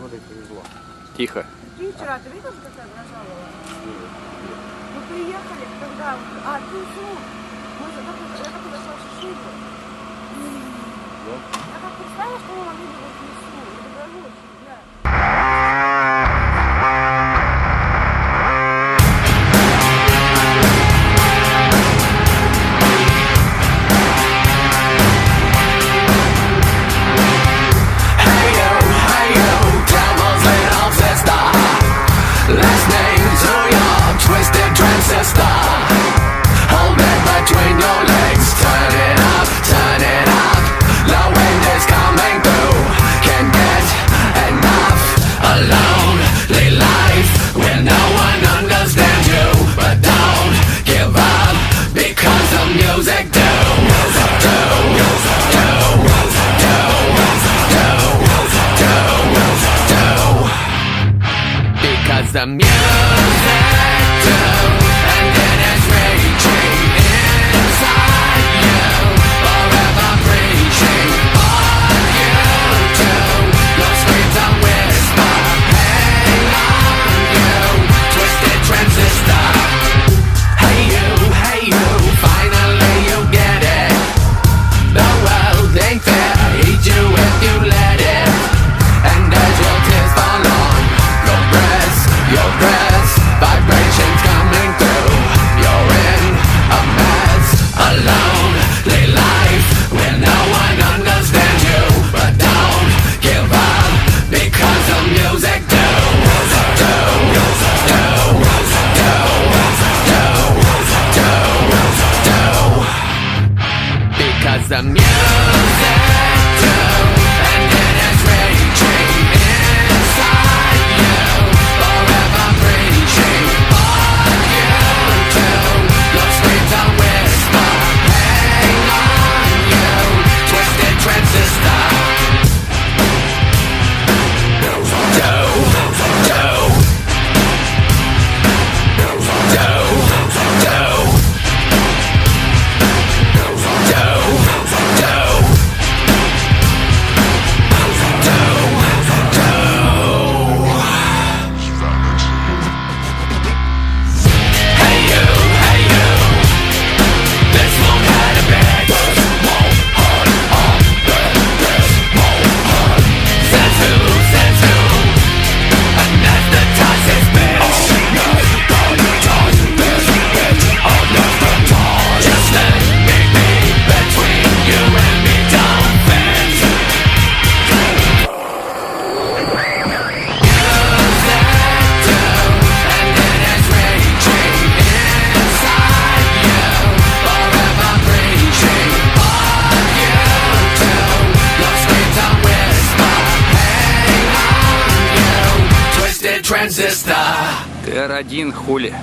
погодой повезло. Тихо. Ты вчера, ты видел, какая гроза была? Мы приехали, когда... Я так подошла в Шишигу. Я как представила, что мы могли бы в лесу. Это грозу, да. The music do, and it is reaching inside you, forever preaching on you too. Your screams and whisper, hang on you, twisted transistor. Hey you, finally you get it. The world ain't fair, eat you if you let it. And as your tears fall on your breast, vibrations coming through. You're in a mess, a lonely life where no one understands you. But don't give up because the music do. Because the music do, and it is reaching inside you, forever preaching on you too. Your screams and whisper, hang on you, twisted transistor. ТР-1 хули.